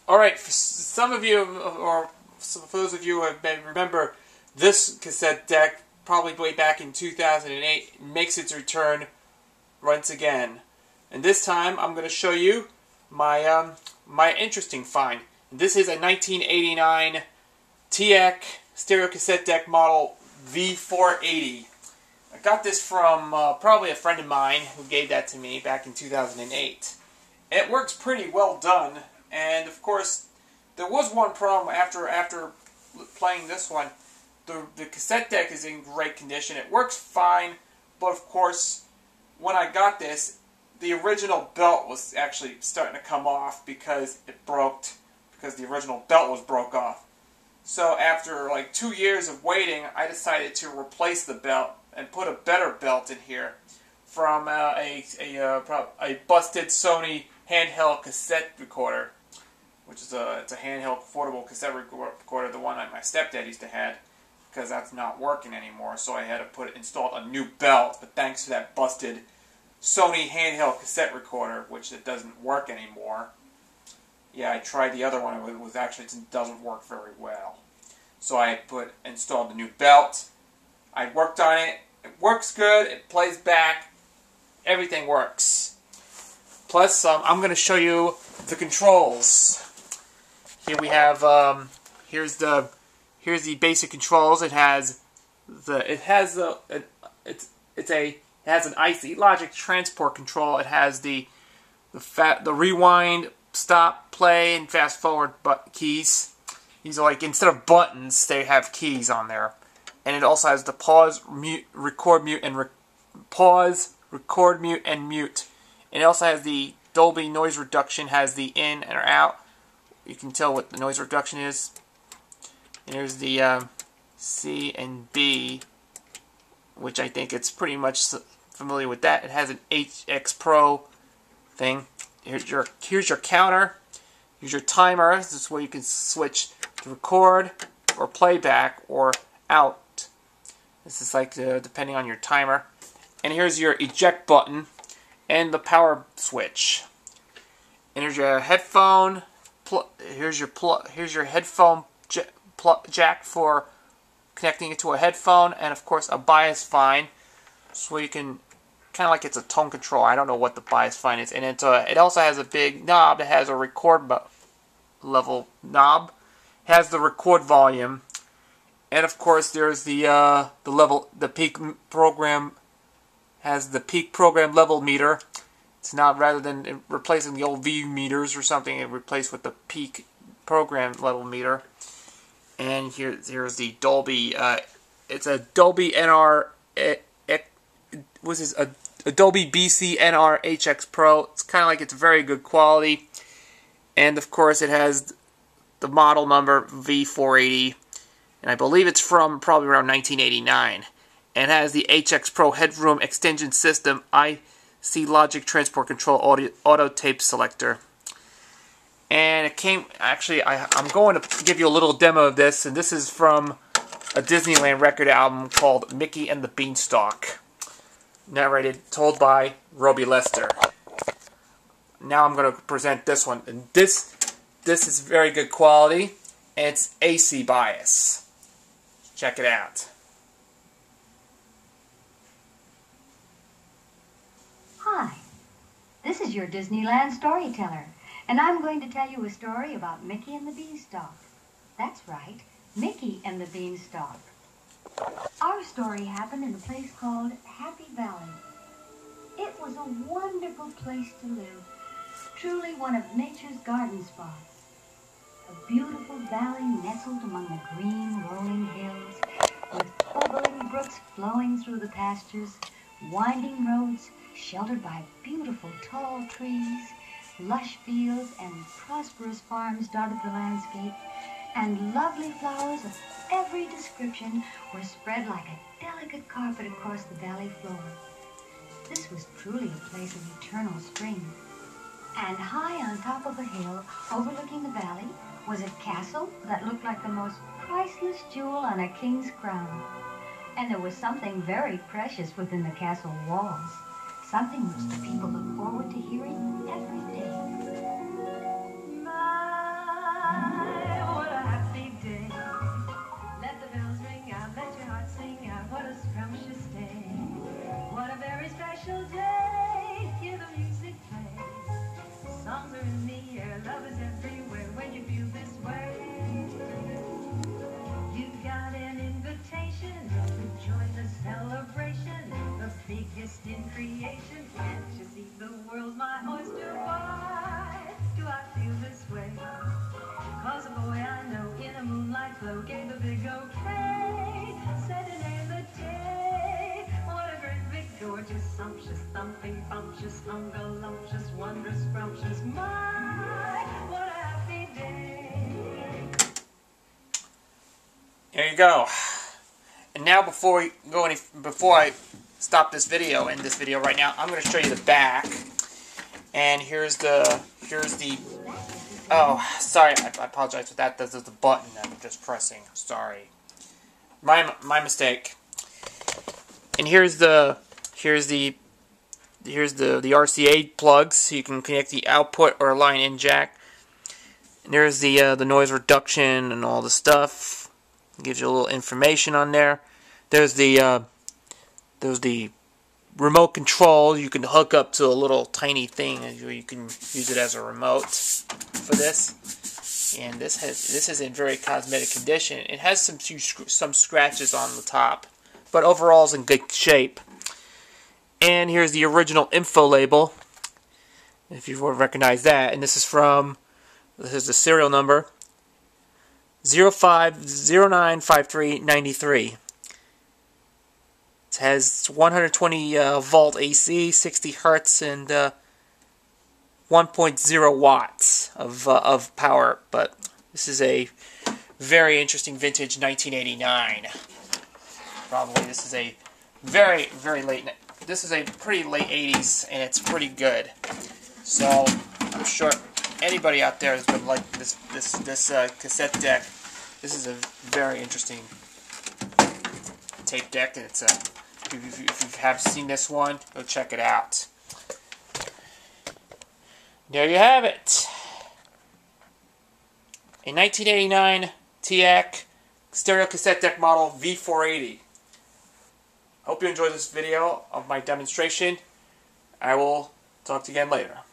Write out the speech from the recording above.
Alright, for some of you, or for those of you who may remember this cassette deck, probably way back in 2008, makes its return once again. And this time, I'm going to show you my my interesting find. This is a 1989 Teac Stereo Cassette Deck model V-480. I got this from probably a friend of mine who gave that to me back in 2008. It works pretty well done, and of course, there was one problem after playing this one. The cassette deck is in great condition. It works fine, but of course, when I got this, the original belt was actually starting to come off because it broke, because the original belt was broke off. So after like 2 years of waiting, I decided to replace the belt and put a better belt in here from a busted Sony handheld cassette recorder, which is it's a handheld portable cassette recorder, the one that my stepdad used to have, because that's not working anymore. So I had to install a new belt, but thanks to that busted Sony handheld cassette recorder, which it doesn't work anymore. Yeah, I tried the other one. It doesn't work very well. So I installed the new belt. I worked on it. It works good. It plays back. Everything works. Plus, I'm going to show you the controls. Here we have here's the basic controls. It has an IC Logic transport control. It has the rewind, stop, play, and fast forward keys. These are like, instead of buttons, they have keys on there. And it also has the pause, mute, record, mute, and pause, record, mute, and mute. And it also has the Dolby noise reduction, has the in and out. You can tell what the noise reduction is. And here's the C and B, which I think it's pretty much familiar with that. It has an HX Pro thing. Here's your counter. Here's your timer. This is where you can switch to record or playback or out. This is like depending on your timer. And here's your eject button and the power switch. And here's your headphone. Here's your headphone jack for connecting it to a headphone, and of course a bias fine, so you can kind of like it's a tone control. I don't know what the bias fine is, and it also has a big knob that has a record level knob. It has the record volume, and of course there's the peak program has the peak program level meter. It's not, rather than replacing the old V meters or something, it replaced with the peak program level meter. And here's the Dolby. It's a Dolby NR. What's this? A Dolby BC NR HX Pro. It's kind of like, it's very good quality. And of course, it has the model number V480, and I believe it's from probably around 1989. And has the HX Pro headroom extension system, IC Logic transport control, auto tape selector. And it came, actually, I'm going to give you a little demo of this, and this is from a Disneyland record album called Mickey and the Beanstalk, told by Roby Lester. Now I'm going to present this one, and this is very good quality, and it's AC bias. Check it out. Hi, this is your Disneyland storyteller. And I'm going to tell you a story about Mickey and the Beanstalk. That's right, Mickey and the Beanstalk. Our story happened in a place called Happy Valley. It was a wonderful place to live, truly one of nature's garden spots. A beautiful valley nestled among the green rolling hills, with bubbling brooks flowing through the pastures, winding roads sheltered by beautiful tall trees, lush fields and prosperous farms dotted the landscape, and lovely flowers of every description were spread like a delicate carpet across the valley floor. This was truly a place of eternal spring. And high on top of a hill overlooking the valley was a castle that looked like the most priceless jewel on a king's crown. And there was something very precious within the castle walls, something which the people looked forward to hearing every day. My Scrumptious, ungalumpious, wondrous, scrumptious, my, what a happy day. There you go. And now before I stop this video, end this video right now, I'm going to show you the back. And here's the, oh, sorry, I apologize for that. This is the button that I'm just pressing. Sorry. My mistake. And here's the RCA plugs, so you can connect the output or line in jack. And there's the noise reduction and all the stuff. It gives you a little information on there. There's the remote control. You can hook up to a little tiny thing, where you can use it as a remote for this. And this is in very cosmetic condition. It has some scratches on the top, but overall is in good shape. And here's the original info label, if you recognize that. And this is the serial number 05095393. It has 120 volt AC, 60 hertz, and 1.0 watts of power. But this is a very interesting vintage 1989. Probably this is a very late. This is a pretty late 80s, and it's pretty good. So I'm sure anybody out there is going to like this cassette deck. This is a very interesting tape deck, and it's a. If you have seen this one, go check it out. There you have it. A 1989 Teac Stereo Cassette Deck model V-480. I hope you enjoyed this video of my demonstration. I will talk to you again later.